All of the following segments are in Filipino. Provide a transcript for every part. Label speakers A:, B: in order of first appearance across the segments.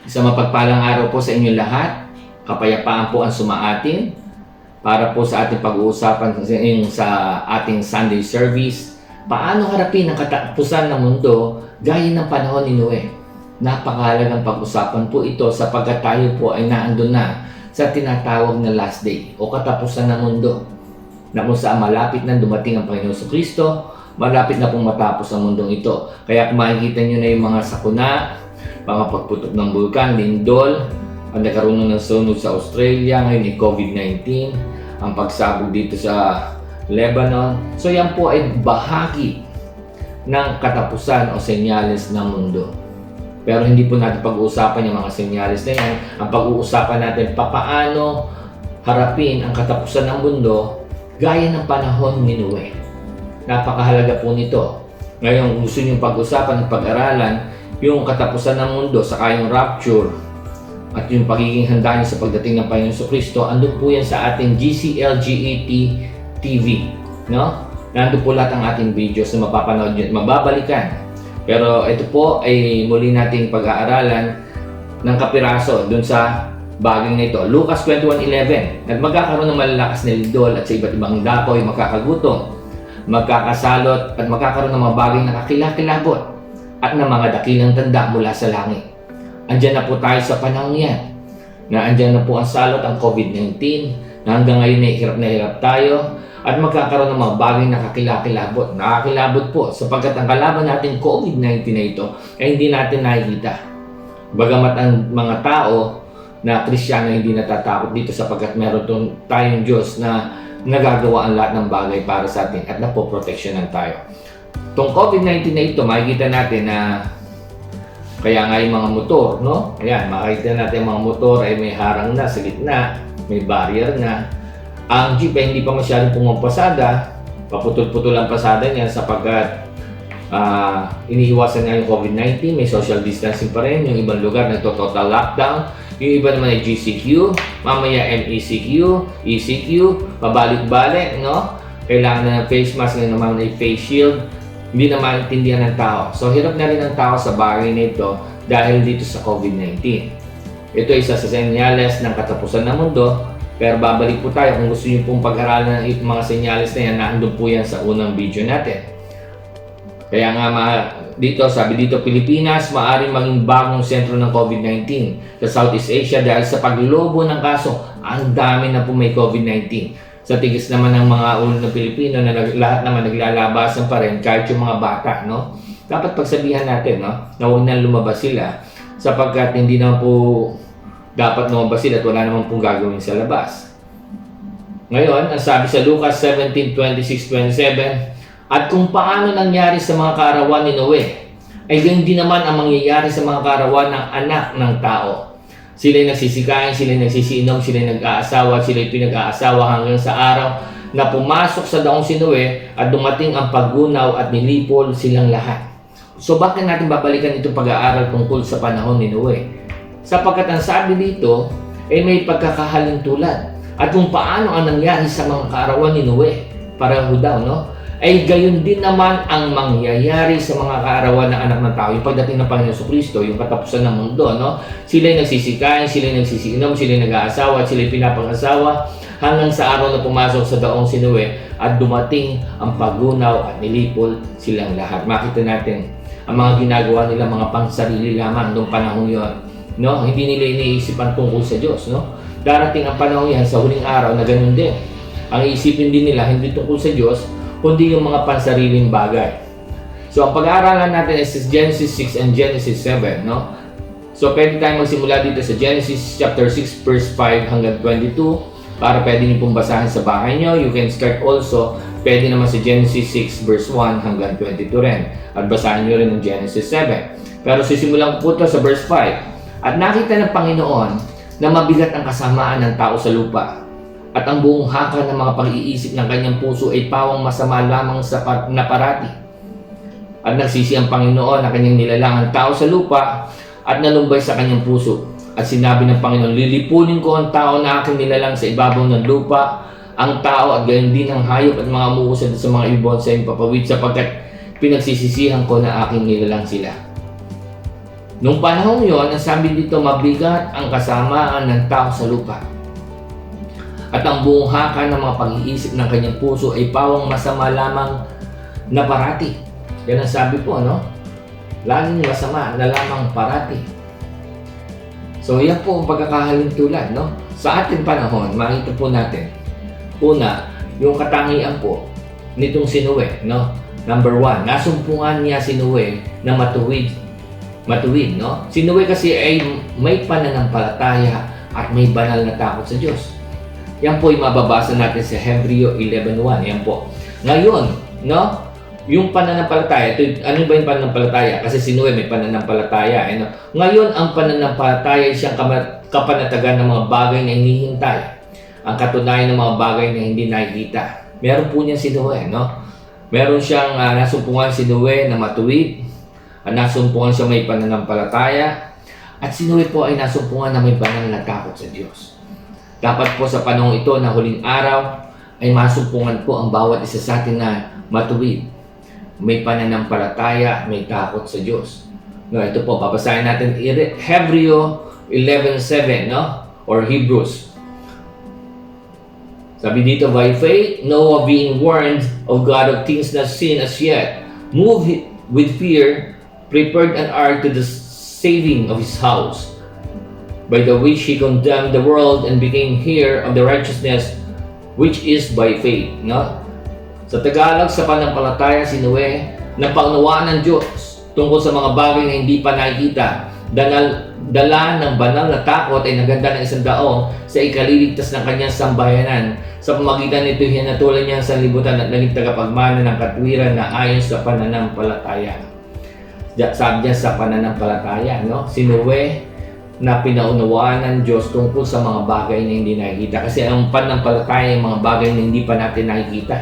A: Isang mapagpalang araw po sa inyong lahat. Kapayapaan po ang sumaatin para po sa ating pag-uusapan sa ating Sunday service. Paano harapin ang katapusan ng mundo gaya ng panahon ni Noe? Napakahalagang pag-usapan po ito sapagkat tayo po ay naandun na sa tinatawag na last day o katapusan ng mundo, na kung saan malapit na dumating ang Panginoon Jesucristo, malapit na pong matapos ang mundong ito. Kaya kung makikita nyo na yung mga sakuna, mga pagputok ng bulkan, lindol, ang nagkaroon ng sunog sa Australia, ngayon ay COVID-19, ang pagsabog dito sa Lebanon. So yan po ay bahagi ng katapusan o senyales ng mundo. Pero hindi po natin pag-uusapan yung mga senyales na yan. Ang pag-uusapan natin papaano harapin ang katapusan ng mundo gaya ng panahon ni Noe. Napakahalaga po nito. Ngayon, gusto nyo pag-usapan at pag-aralan yung katapusan ng mundo, saka yung rapture at yung pagiging handa niyo sa pagdating ng Panginoon Jesucristo, andun po yan sa ating GCLGET TV, no? Nandun po lahat ang ating videos na mapapanood nyo at mababalikan. Pero ito po ay muli nating pag-aaralan ng kapiraso dun sa bagay na ito. Lucas 21:11, at magkakaroon ng malalakas na lindol at sa iba't ibang dapoy magkakagutom, magkakasalot at magkakaroon ng mga bagay na kakilakilabot at ng mga dakilang tanda mula sa langit. Andiyan na po tayo sa panahon yan, na andyan na po ang salot, ang COVID-19, na hanggang ngayon ay hirap na hirap tayo, at magkakaroon ng mga bagay na kakilakilabot. Nakakilabot po sapagkat ang kalaban natin COVID-19 na ito ay hindi natin nakikita. Bagamat ang mga tao na Kristiyano hindi natatakot dito sapagkat meron tayong Diyos na nagagawa ang lahat ng bagay para sa atin at napoproteksyonan tayo. Itong COVID-19 na ito, makikita natin na kaya nga yung mga motor, no? Ayan, makikita natin yung mga motor ay may harang na sa gitna, may barrier na. Ang jeep ay hindi pa masyadong pumapasada, paputol-putol ang pasada niya sapagkat iniiwasan nga yung COVID-19, may social distancing pa rin, yung ibang lugar nagto-total lockdown, yung iba naman ay GCQ, mamaya MECQ, ECQ, pabalik-balik, no? Kailangan na ng face mask, ngayon naman ay face shield. Hindi na maintindihan ng tao. So, hirap na rin ang tao sa bagay nito dahil dito sa COVID-19. Ito ay isa sa senyales ng katapusan ng mundo. Pero babalik po tayo kung gusto niyo pong pag-aralan ng mga senyales na yan, naandun po yan sa unang video natin. Kaya nga dito, sabi dito, Pilipinas maaaring maging bagong sentro ng COVID-19 sa Southeast Asia dahil sa paglobo ng kaso, ang dami na po may COVID-19. Sa tigis naman ng mga ulo ng Pilipino na lahat naman naglalabasan pa rin kahit yung mga bata, no? Dapat pagsabihan natin, no, na huwag na lumabas sila sapagkat hindi na po dapat lumabas sila at wala naman pong gagawin sa labas. Ngayon, ang sabi sa Lucas 17:26-27, at kung paano nangyari sa mga kaarawan ni Noe, ay ganyan din naman ang mangyayari sa mga kaarawan ng anak ng tao. Sila'y nagsisikain, sila'y nagsisiinom, sila'y nag-aasawa, sila'y pinag-aasawa hanggang sa araw na pumasok sa daong si Noe at dumating ang paggunaw at nilipol silang lahat. So bakit natin babalikan itong pag-aaral tungkol sa panahon ni Noe? Sapagkat ang sabi dito ay may pagkakahalintulad at kung paano ang nangyari sa mga kaarawan ni Noe, pareho daw, no? Ay gayon din naman ang mangyayari sa mga kaarawan ng anak ng tao. Yung pagdating ng Panginoon Jesucristo, yung katapusan ng mundo, no? Sila'y nagsisikain, sila'y nagsisiinom, sila'y nag-aasawa, sila'y pinapangasawa, hanggang sa araw na pumasok sa daong si Noe at dumating ang paggunaw at nilipol silang lahat. Makita natin ang mga ginagawa nila, mga pangsarili lamang noong panahon yon, no? Hindi nila iniisipan tungkol sa Diyos, no? Darating ang panahon yan sa huling araw na ganun din. Ang iisipin din nila hindi tungkol sa Diyos, kundi yung mga pansariling bagay. So, ang pag-aaralan natin is Genesis 6 and Genesis 7, no? So, pwede tayong magsimula dito sa Genesis chapter 6 verse 5 hanggang 22 para pwede niyo pong basahin sa bahay niyo. You can start also, pwede naman sa Genesis 6 verse 1 hanggang 22 rin. At basahin niyo rin ng Genesis 7. Pero sisimulan ko po ito sa verse 5. At nakita ng Panginoon na mabigat ang kasamaan ng tao sa lupa, at ang buong haka ng mga pag-iisip ng kanyang puso ay pawang masama lamang sa naparati. At nagsisi ang Panginoon na kanyang nilalang ang tao sa lupa at nalumbay sa kanyang puso. At sinabi ng Panginoon, lilipunin ko ang tao na aking nilalang sa ibabaw ng lupa, ang tao at gayon din ang hayop at mga umuusad sa mga ibon sa iyong papawid sapagkat pinagsisisihan ko na aking nilalang sila. Nung panahon yon, ang sabi dito, mabigat ang kasamaan ng tao sa lupa. At ang buong haka ng mga pag-iisip ng kanyang puso ay pawang masama lamang na parati. Yan ang sabi po, no? Laging masama na lamang parati. So, yan po ang pagkakahalintulad, no? Sa ating panahon, makita po natin, una, yung katangian po nitong si Noe, no? Number 1, nasumpungan niya si Noe na matuwid, no? Si Noe kasi ay may pananampalataya at may banal na takot sa Diyos. Yan po ay mababasa natin sa Hebreo 11:1. Yan po. Ngayon, no? Yung pananampalataya, ano ba yung pananampalataya? Kasi si Noe may pananampalataya. No? Ngayon, ang pananampalataya ay siyang kapanatagan ng mga bagay na hinihintay. Ang katunayan ng mga bagay na hindi nakikita. Meron po niya si Noe, no? Meron siyang nasumpungan si Noe na matuwid. Nasumpungan siya may pananampalataya. At si Noe po ay nasumpungan na may banal na takot sa Diyos. Dapat po sa panahon ito na huling araw ay masumpungan po ang bawat isa sa atin na matuwid. May pananampalataya, may takot sa Diyos. No, ito po, babasahin natin Hebreo 11:7, no? Or Hebrews. Sabi dito, by faith, Noah being warned of God of things not seen as yet, moved with fear, prepared an ark to the saving of his house, by the which he condemned the world and became heir of the righteousness which is by faith. No? Sa Tagalog, sa pananampalataya, si Noe, na paunawaan ng Diyos tungkol sa mga bagay na hindi pa nakikita, dala ng banal na takot ay naganda ng 100 sa ikaliligtas ng kanyang sambayanan. Sa pamagitan nito, hinatulan niya sa libutan at naging tagapagmana ng katwiran na ayon sa pananampalataya. Sabi niya sa pananampalataya, no? Si Noe na pinaunawaan ng Diyos tungkol sa mga bagay na hindi nakikita. Kasi ang pananampalataya ay mga bagay na hindi pa natin nakikita.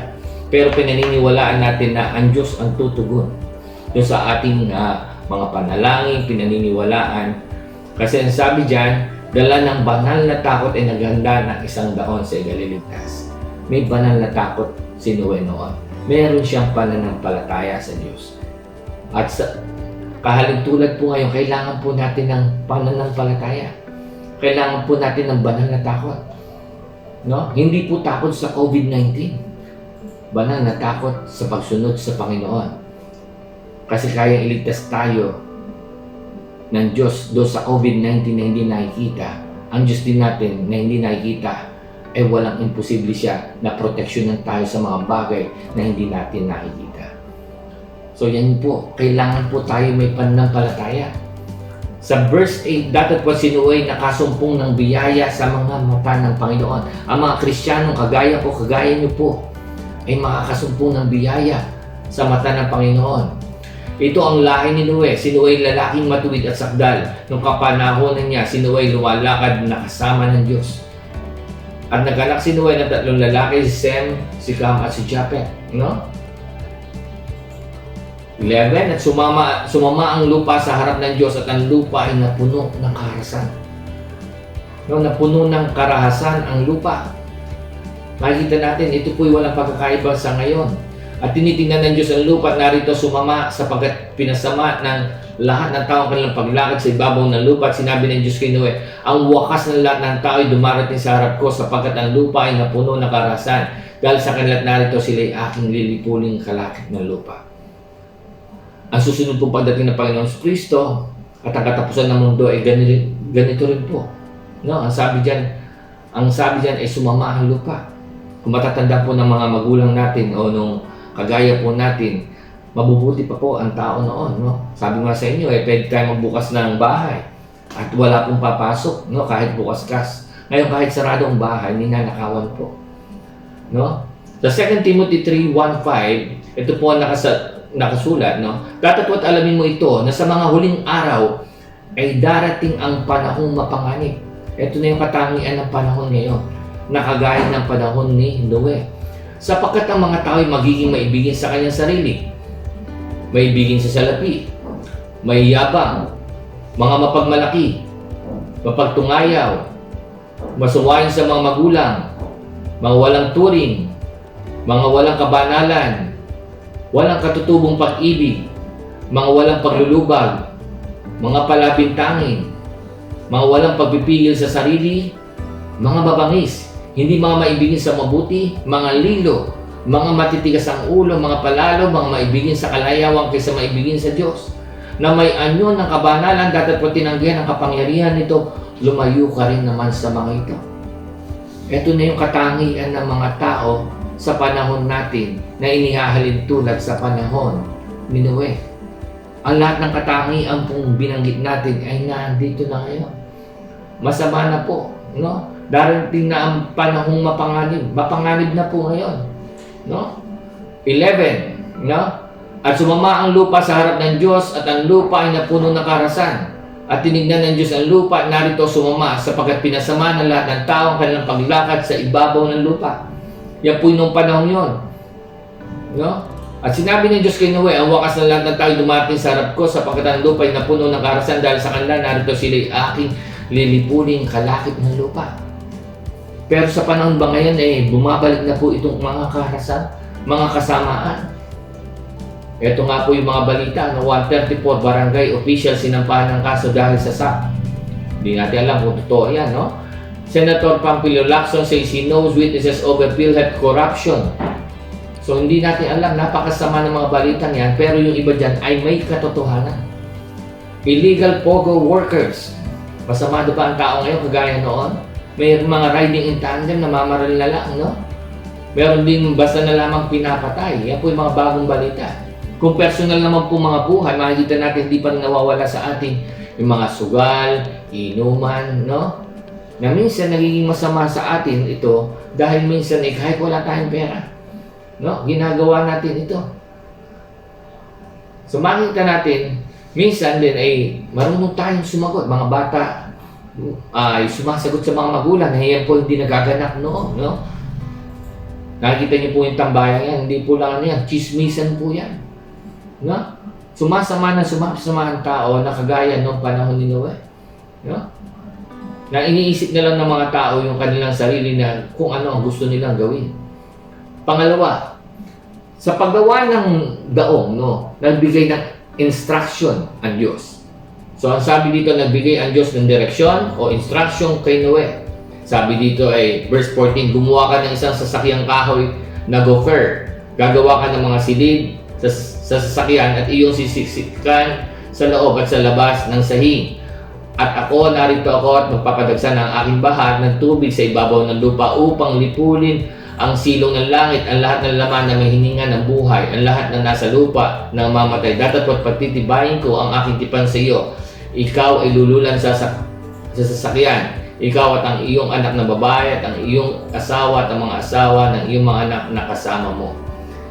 A: Pero pinaniniwalaan natin na ang Diyos ang tutugon doon sa ating mga panalangin, pinaniniwalaan. Kasi ang sabi dyan, dala ng banal na takot ay naghanda ng 100 sa ikaliligtas. May banal na takot si Noe noon. Meron siyang pananampalataya sa Diyos. At sa kahalintulad po ngayon, kailangan po natin ng pananampalataya. Kailangan po natin ng banal na takot. No? Hindi po takot sa COVID-19. Banal na takot sa pagsunod sa Panginoon. Kasi kayang iligtas tayo ng Diyos doon sa COVID-19 na hindi nakikita. Ang Diyos din natin na hindi nakikita ay walang imposible siya na proteksyonan tayo sa mga bagay na hindi natin nakikita. So yan po, kailangan po tayo may pananampalataya. Sa verse 8, dapat po si Noe nakasumpong ng biyaya sa mga mata ng Panginoon. Ang mga Kristiyanong kagaya niyo po, ay makakasumpong ng biyaya sa mata ng Panginoon. Ito ang lahi ni Noe. Si Noe lalaking matuwid at sakdal. Nung kapanahonan niya, si Noe lumalakad na kasama ng Diyos. At naganak si Noe ng 3 lalaki, si Sem, si Cam at si Japhet. No? 11, at sumama ang lupa sa harap ng Diyos at ang lupa ay napuno ng karahasan. No, napuno ng karahasan ang lupa. Makikita natin, ito po'y walang pagkakaiba sa ngayon. At tinitingnan ng Diyos ang lupa at narito sumama sapagkat pinasama ng lahat ng tao ang kanilang paglakad sa ibabaw ng lupa. At sinabi ng Diyos kay Noe, ang wakas ng lahat ng tao ay dumarating sa harap ko sapagkat ang lupa ay napuno ng karahasan. Dahil sa kanila narito sila ay aking lilipuling kalakip ng lupa. Ang susunod pong pagdating ng Panginoon Kristo at ang katapusan ng mundo ay ganito rin po. No? Ang sabi dyan ay sumama ang lupa. Kung matatanda po ng mga magulang natin o nung kagaya po natin, mabubuti pa po ang tao noon. No? Sabi nga sa inyo, pwede tayo magbukas ng bahay at wala pong papasok, no? Kahit bukas-kas. Ngayon kahit sarado ang bahay, ninanakawan po. No? Sa 2 Timothy 3:1-5, ito po ang nakasulat. No? Datapot alamin mo ito na sa mga huling araw ay darating ang panahong mapanganib. Ito na yung katangian ng panahon ngayon, nakagaya ng panahon ni Noe. Sapagkat ang mga tao ay magiging maibigin sa kanyang sarili, maibigin sa salapi, may yabang, mga mapagmalaki, mapagtungayaw, masuwayin sa mga magulang, mga walang turing, mga walang kabanalan, walang katutubong pag-ibig, mga walang paglulubag, mga palabintangin, mga walang pagpipigil sa sarili, mga babangis, hindi mga maibigin sa mabuti, mga lilo, mga matitigas ang ulo, mga palalo, mga maibigin sa kalayawang kaysa maibigin sa Diyos, na may anyo ng kabanalan, dapat po tinanggihan ang kapangyarihan nito, lumayo ka rin naman sa mga ito. Ito na yung katangian ng mga tao sa panahon natin na inihahalin tulad sa panahon ni Noe. Ang lahat ng katangian pong binanggit natin ay nandito na ngayon. Masama na po, no? Darating na ang panahong mapanganib. Mapanganib na po ngayon, no? 11, no? At sumama ang lupa sa harap ng Diyos at ang lupa ay napuno ng karahasan. At tinignan ng Diyos ang lupa at narito sumama sapagkat pinasama ng lahat ng tao ang kanilang paglakad sa ibabaw ng lupa. Yan po yung panahon yun, no? At sinabi ng Diyos kay Noe, ang wakas ng lahat ng tao dumating sa harap ko sapagkat ang lupa ay napuno ng karahasan dahil sa kanila narito sila'y aking lilipunin kalakip ng lupa. Pero sa panahon ba ngayon bumabalik na po itong mga karahasan, mga kasamaan. Ito nga po yung mga balita, 134 barangay official sinampahan ng kaso dahil sa SAP. Hindi natin alam kung totoo yan, no? Senator Pampilo Lacson says he knows witnesses over PhilHealth corruption. So hindi natin alam, napakasama ng mga balita niyan, pero yung iba dyan ay may katotohanan. Illegal POGO workers. Masama ba ang tao ngayon kagaya noon? May mga riding in tandem na mamaral na lang, no? Meron din basta na lamang pinapatay. Yan po yung mga bagong balita. Kung personal naman po mga buhay, makikita natin hindi pa rin nawawala sa atin yung mga sugal, inuman, no? Na minsan nagiging masama sa atin ito dahil minsan kahit wala tayong pera, no? Ginagawa natin ito. So makikita natin, minsan din marunong tayong sumagot. Mga bata ay sumasagot sa mga magulang na yan po hindi nagaganap noon, no? Nakikita niyo po yung tambayan yan, hindi po lang yan, chismisan po yan. No? Sumasama ang tao na kagaya noong panahon ni Noe. No? Na iniisip na lang ng mga tao yung kanilang sarili na kung ano ang gusto nilang gawin. Pangalawa, sa paggawa ng daong, no, nagbigay ng instruction ang Diyos. So ang sabi dito, nagbigay ang Diyos ng direksyon o instruction kay Noe. Sabi dito verse 14, gumawa ka ng isang sasakyang kahoy na gopher. Gagawa ka ng mga silid sa sasakyan at iyong sisiksikan sa loob at sa labas ng sahig. At narito ako at magpapadagsa ng aking bahar ng tubig sa ibabaw ng lupa upang lipulin ang silong ng langit, ang lahat ng laman na may hininga ng buhay, ang lahat na nasa lupa na mamatay. Datapot pagtitibayin ko ang aking tipan sa iyo. Ikaw ay lululan sa sasakyan. Ikaw at ang iyong anak na babae at ang iyong asawa at ang mga asawa ng iyong mga anak na kasama mo.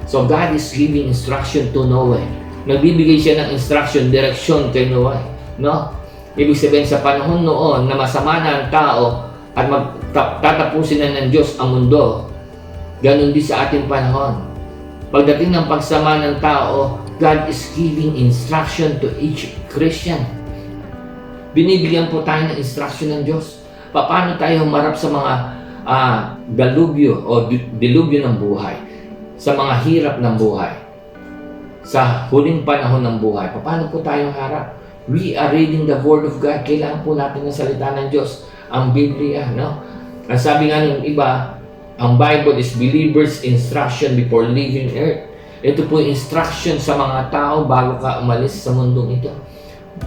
A: So God is giving instruction to Noe. Nagbibigay siya ng instruction, direksyon kay Noe, no? Ibig sabihin sa panahon noon na masama na ang tao at tatapusin na ng Diyos ang mundo, ganun din sa ating panahon. Pagdating ng pagsama ng tao, God is giving instruction to each Christian. Binibigyan po tayo ng instruction ng Diyos. Paano tayo humarap sa mga dalubyo o dilubyo ng buhay, sa mga hirap ng buhay, sa huling panahon ng buhay. Paano po tayo harap? We are reading the Word of God. Kailangan po natin ng salita ng Diyos, ang Biblia, no? Ang sabi nga ng iba, ang Bible is believers' instruction before leaving earth. Ito po instruction sa mga tao bago ka umalis sa mundong ito.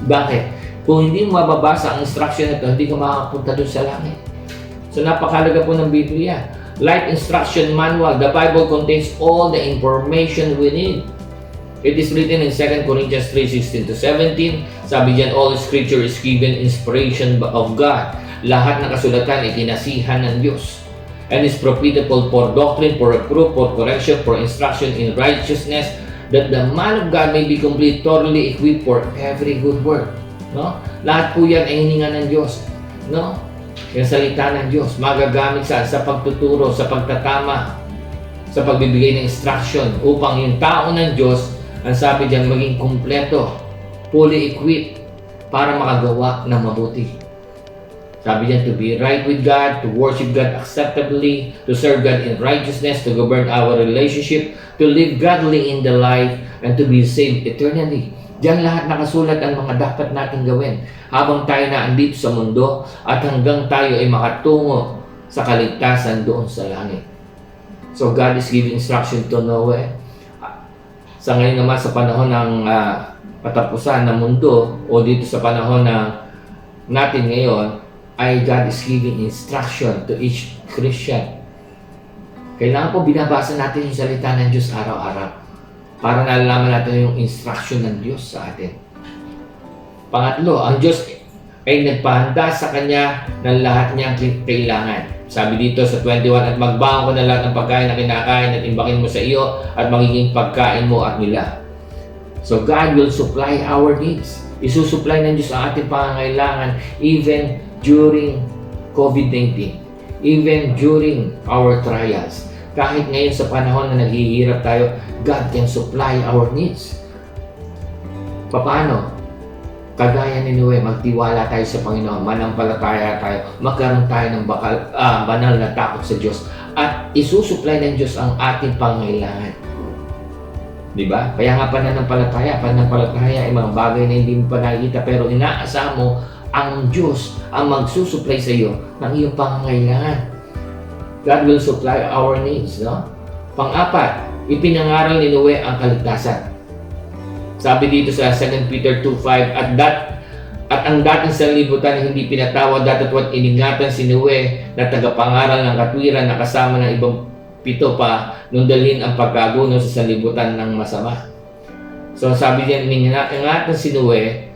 A: Bakit? Kung hindi mo mababasa ang instruction na ito, hindi ka makakapunta doon sa langit. So napakalaga po ng Biblia. Life Instruction Manual. The Bible contains all the information we need. It is written in 2 Corinthians 3:16-17. Sabi diyan, all Scripture is given inspiration of God. Lahat ng kasulatan ay kinasihan ng Diyos. And is profitable for doctrine, for reproof, for correction, for instruction in righteousness, that the man of God may be complete, thoroughly equipped for every good work. No? Lahat po yan ay hininga ng Diyos. No? Yung salita ng Diyos, magagamit sa pagtuturo, sa pagtatama, sa pagbibigay ng instruction upang yung tao ng Diyos, ang sabi diyan, maging kumpleto, fully equipped para makagawa ng mabuti. Sabi diyan, to be right with God, to worship God acceptably, to serve God in righteousness, to govern our relationship to live godly in the life, and to be saved eternally. Diyan lahat nakasulat ang mga dapat natin gawin habang tayo na andito sa mundo at hanggang tayo ay makatungo sa kaligtasan doon sa langit. So God is giving instruction to Noe. Sa ngayon naman sa panahon ng patapusan ng mundo o dito sa panahon natin ngayon, ay God is giving instruction to each Christian. Kailangan po binabasa natin yung salita ng Diyos araw-araw para nalalaman natin yung instruction ng Diyos sa atin. Pangatlo, ang Diyos ay nagpahanda sa Kanya ng lahat niyang kailangan. Sabi dito sa 21, at magbaon ko na lahat ng pagkain na kinakain at imbakin mo sa iyo at magiging pagkain mo at nila. So God will supply our needs. Isusupply ng Diyos ang ating pangangailangan even during COVID-19, even during our trials. Kahit ngayon sa panahon na naghihirap tayo, God can supply our needs. Paano? Kagaya ni Noe, magtiwala tayo sa Panginoon, manampalataya tayo, magkaroon tayo ng banal na takot sa Diyos, at isusupply ng Diyos ang ating pangangailangan. Diba? Kaya nga pananampalataya ay mga bagay na hindi mo pa nakikita, pero inaasahan mo ang Diyos ang magsusupply sa iyo ng iyong pangangailangan. God will supply our needs, no? Pang-apat, ipinangaral ni Noe ang kaligtasan. Sabi dito sa 2 Peter 2:5, at ang dating sanlibutan hindi pinatawad datapwat iningatan si Noe na tagapangaral ng katwiran na kasama ng ibang 7 pa nung dalhin ang pagkaguno sa sanlibutan ng masama. So sabi niya, iningatan si Noe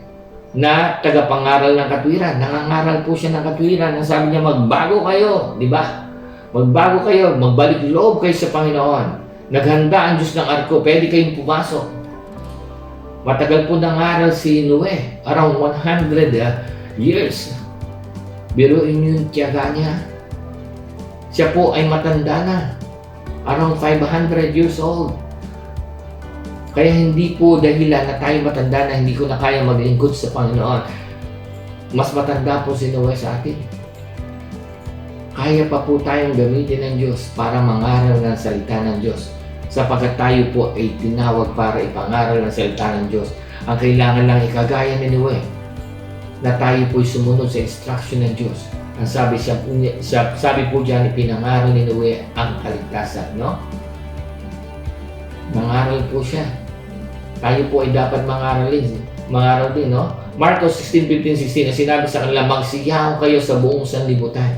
A: na tagapangaral ng katwiran. Nangangaral po siya ng katwiran. Ang sabi niya, magbago kayo, di ba? Magbago kayo, magbalik loob kayo sa Panginoon. Naghanda ang Diyos ng arko, pwede kayong pumasok. Matagal po nangaral si Noe, around 100 years. Biruin niyo yung tiyaga niya. Siya po ay matanda na, around 500 years old. Kaya hindi po dahilan na tayo matanda na hindi ko na kaya maglingkod sa Panginoon. Mas matanda po si Noe sa atin. Kaya pa po tayong gamitin ng Diyos para mangaral ng salita ng Diyos. Sapagkat tayo po ay tinawag para ipangaral ng salita ng Diyos. Ang kailangan lang ikagaya ni Noe, na tayo po ay sumunod sa instruction ng Diyos. Ang sabi po dyan, ipinangaral ni Noe ang kaligtasan, no? Mangaral po siya. Tayo po ay dapat mangaral din, no? Marcos 16:15-16, sinabi sa kanila, magsiyaw kayo sa buong sanlibutan.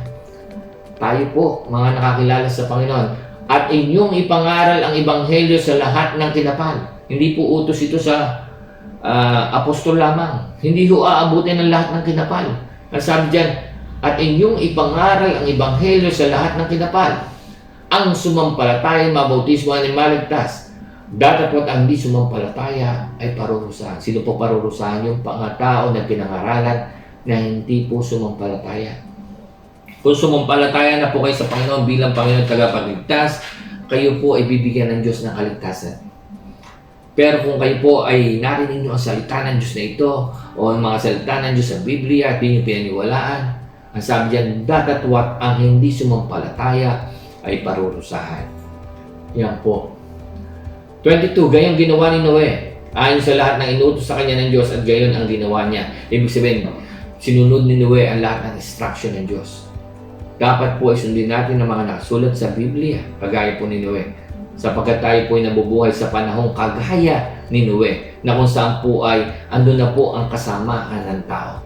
A: Tayo po, mga nakakilala sa Panginoon, at inyong ipangaral ang ebanghelyo sa lahat ng kinapal. Hindi po utos ito sa apostol lamang. Hindi ho aabutin ng lahat ng kinapal. Ang sabi dyan, at inyong ipangaral ang ebanghelyo sa lahat ng kinapal. Ang sumampalataya, mabautismo ay maligtas. Datapot ang di sumampalataya ay parurusahan. Sino po parurusahan? Yung tao na pinangaralan na hindi po sumampalataya. Kung sumampalataya na po kayo sa Panginoon bilang Panginoon tagapagligtas, kayo po ay bibigyan ng Diyos ng kaligtasan. Pero kung kayo po ay narinig nyo ang salita ng Diyos na ito, o ang mga salita ng Diyos sa Biblia at di nyo pinaniwalaan, ang sabi diyan, datatwat ang hindi sumampalataya ay parurusahan. Yan po. 22, gayong ginawa ni Noe, ayon sa lahat ng inutos sa kanya ng Diyos at gayon ang ginawa niya. Ibig sabihin, sinunod ni Noe ang lahat ng instruction ng Diyos. Dapat po ay sundin natin ang mga nakasulat sa Biblia, kagaya po ni Noe. Sapagkat tayo po ay nabubuhay sa panahong kagaya ni Noe, na kung saan po ay andun na po ang kasamaan ng tao.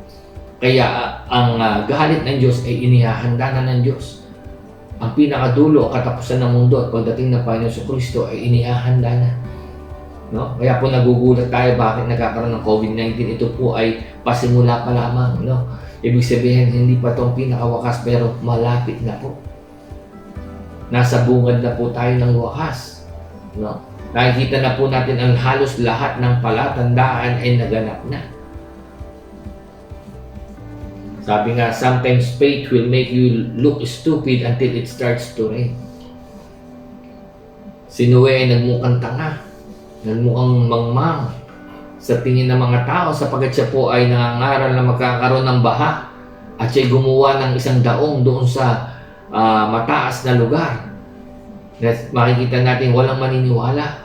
A: Kaya ang galit ng Diyos ay inihahanda na ng Diyos. Ang pinakadulo, katapusan ng mundo at pagdating ng Panginoon sa Kristo ay inihahanda na. No? Kaya po nagugulat tayo bakit nagkakaroon ng COVID-19. Ito po ay pasimula pa lamang. No? Ibig sabihin, hindi pa itong pinakawakas pero malapit na po. Nasa bungad na po tayo ng wakas. No? Nakikita na po natin ang halos lahat ng palatandaan ay naganap na. Sabi nga, sometimes faith will make you look stupid until it starts to rain. Si Noe ay nagmukhang tanga, nagmukhang mangmang sa tingin ng mga tao sapagkat siya po ay nangangaral na magkakaroon ng baha at siya gumawa ng isang daong doon sa mataas na lugar. Makikita natin walang maniniwala.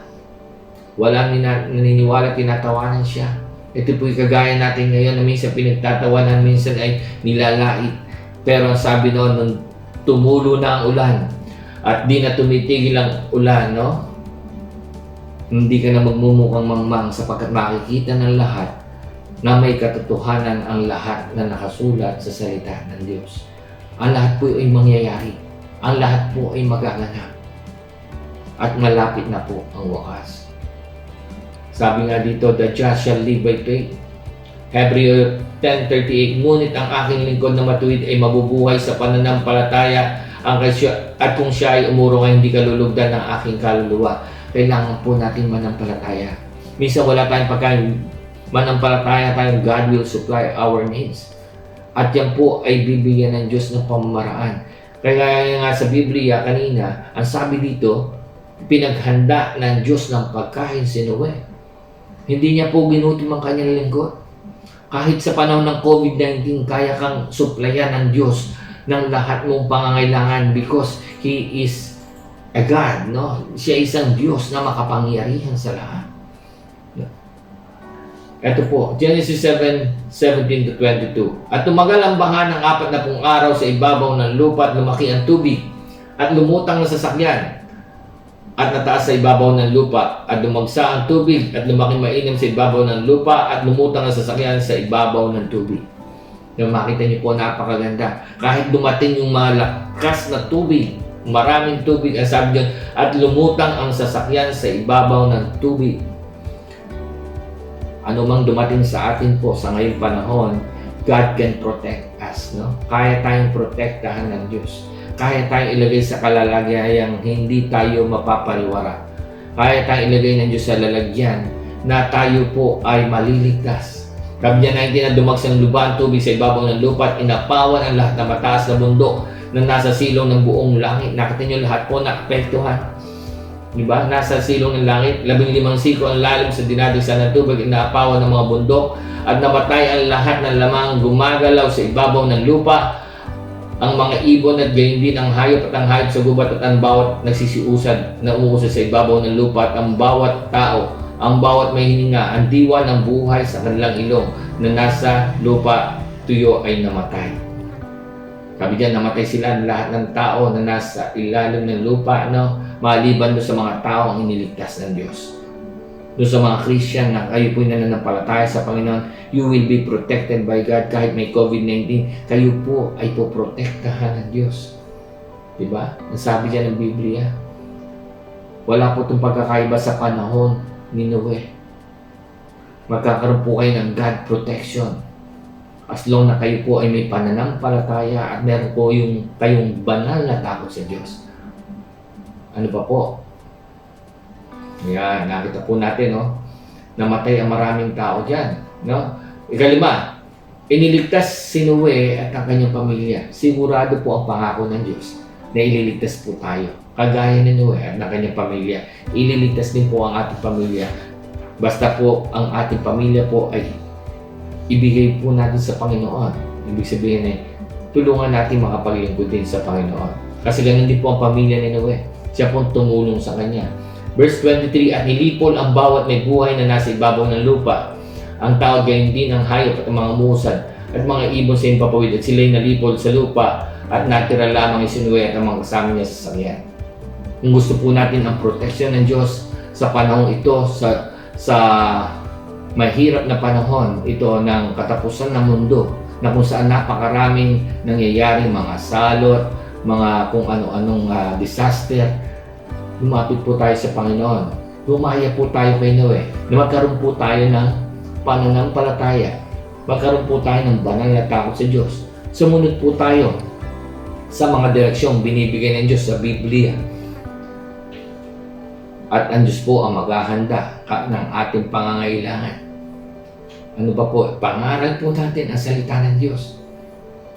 A: Walang naniniwala, tinatawanan siya. Ito po'y kagaya natin ngayon na minsan pinagtatawanan, minsan ay nilalait. Pero ang sabi noon, nung tumulo na ang ulan at di na tumitigil ang ulan, no? Hindi ka na magmumukhang mangmang sapagkat makikita ng lahat na may katotohanan ang lahat na nakasulat sa salita ng Diyos. Ang lahat po ay mangyayari. Ang lahat po ay magaganap. At malapit na po ang wakas. Sabi nga dito, the just shall live by faith. Hebrew 10:38, ngunit ang aking lingkod na matuwid ay mabubuhay sa pananampalataya at kung siya ay umurong ay hindi kalulugdan ng aking kaluluwa. Kailangan po natin manampalataya. Minsan wala tayong pagkain, manampalataya tayong God will supply our needs. At yan po ay bibigyan ng Diyos ng pamamaraan. Kaya nga sa Biblia kanina, ang sabi dito, pinaghanda ng Diyos ng pagkain si Noe. Hindi niya po ginutom ang kanyang lingkod. Kahit sa panahon ng COVID-19, kaya kang supplyan ng Diyos ng lahat mong pangangailangan because He is a God, no? Siya isang Diyos na makapangyarihan sa lahat. Ito po, Genesis 7:17-22. At tumagal ang baha ng 40 araw sa ibabaw ng lupa at lumaki ang tubig at lumutang na sasakyan at nataas sa ibabaw ng lupa at dumagsa ang tubig at lumaki mainam sa ibabaw ng lupa at lumutang ang sasakyan sa ibabaw ng tubig. Yung makita niyo po, napakaganda. Kahit dumating yung malakas na tubig, maraming tubig, ang sabi niyo, at lumutang ang sasakyan sa ibabaw ng tubig. Ano mang dumating sa atin po sa ngayong panahon, God can protect us, no? Kaya tayong protektahan ng Diyos. Kaya tayong ilagay sa kalalagayang hindi tayo mapapariwara. Kaya tayong ilagay ng Diyos sa lalagyan na tayo po ay maliligtas. Kabnya 19 na dumagsang luba ang tubig sa ibabaw ng lupa at inapawan ang lahat na mataas na bundok na nasa silong ng buong langit. Nakita nyo lahat po naapektuhan. Diba? Nasa silong ng langit, 15 siko ang lalim sa dinadagsa ng tubig, inaapawan ng mga bundok at namatay ang lahat ng lamang gumagalaw sa ibabaw ng lupa. Ang mga ibon at gayon din ang hayop at ang hayop sa gubat at ang bawat nagsisiusad na umuusad sa ibabaw ng lupa at ang bawat tao, ang bawat may hininga, ang diwa ng buhay sa kanilang ilong na nasa lupa tuyo ay namatay. Sabi diyan, namatay sila lahat ng tao na nasa ilalim ng lupa, no? Maliban doon sa mga tao ang iniligtas ng Diyos. Doon sa mga Christian na kayo po'y nananampalataya sa Panginoon, you will be protected by God. Kahit may COVID-19, kayo po ay poprotektahan ng Diyos. Diba? Ang sabi dyan ng Biblia, wala po itong pagkakaiba sa panahon ni Noe. Magkakaroon po kayo ng God protection. As long na kayo po ay may pananampalataya at meron po kayong banal na takot sa Diyos. Ano pa po? Yan, nakita po natin, no? Namatay ang maraming tao dyan, no? Ikalima, iniligtas si Noe at ang kanyang pamilya. Sigurado po ang pangako ng Diyos na ililigtas po tayo. Kagaya ni Noe at ng kanyang pamilya, ililigtas din po ang ating pamilya. Basta po ang ating pamilya po ay ibigay po natin sa Panginoon. Ibig sabihin ay tulungan natin makapaglingkod din sa Panginoon. Kasi ganun din po ang pamilya ni Noe. Siya po tumulong sa kanya. Verse 23, at nilipol ang bawat may buhay na nasa ibabaw ng lupa. Ang tao gayon din ang hayop at ang mga musad at mga ibon sa impapawid at sila'y nalipol sa lupa at natira lamang si Noe at ang mga kasama niya sa sakyan. Kung gusto po natin ang proteksyon ng Diyos sa panahong ito, sa mahirap na panahon ito ng katapusan ng mundo, na kung saan napakaraming nangyayaring mga salot, mga kung ano-anong disaster, lumapit po tayo sa Panginoon. Lumaya po tayo kay Noe. Magkaroon po tayo ng pananampalataya. Magkaroon po tayo ng banal na takot sa Diyos. Sumunod po tayo sa mga direksyong binibigay ng Diyos sa Biblia. At ang Diyos po ang maghahanda ng ating pangangailangan. Ano ba po? Pangaral po natin ang salita ng Diyos.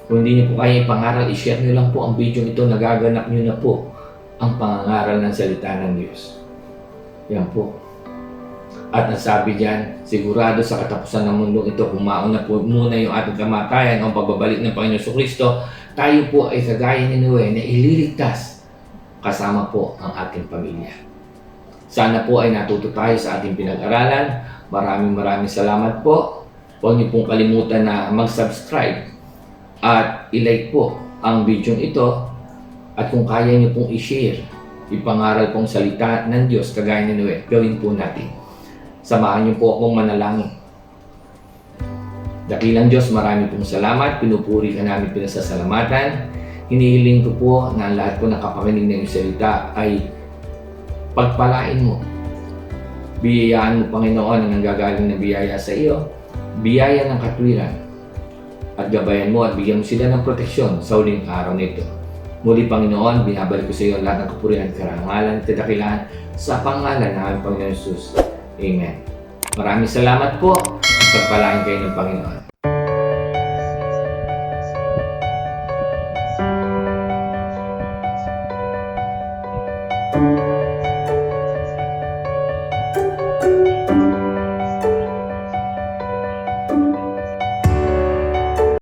A: Kung hindi niyo po kaya ipangaral, i-share niyo lang po ang video ito, nagaganap niyo na po ang pangangaral ng salita ng Diyos. Yan po. At ang sabi diyan, sigurado sa katapusan ng mundo ito, kumaon na po muna yung ating kamatayan o pagbabalik ng Panginoon Kristo, tayo po ay kagaya ni Noe na ililigtas kasama po ang ating pamilya. Sana po ay natuto tayo sa ating pinag-aralan. Maraming salamat po. Huwag niyo pong kalimutan na mag-subscribe at i-like po ang video ito. At kung kaya niyo pong i-share, ipangaral pong salita ng Diyos kagaya ni Noe, gawin po natin. Samahan niyo po akong manalangin. Dakilang Diyos, marami pong salamat. Pinupuri ka namin, pinasasalamatan. Hinihiling ko po na lahat po nakapakinig ng iyong salita ay pagpalain mo. Biyayaan mo, Panginoon, ang nanggagaling na biyaya sa iyo. Biyaya ng katwiran. At gabayan mo at bigyan mo sila ng proteksyon sa huling araw nito. Muli, Panginoon, binabalik ko sa iyo lahat ng kapurihan, karangalan, at kadakilaan sa pangalan ng aming Panginoon Jesus. Amen. Maraming salamat po. Pagpalain kayo ng Panginoon.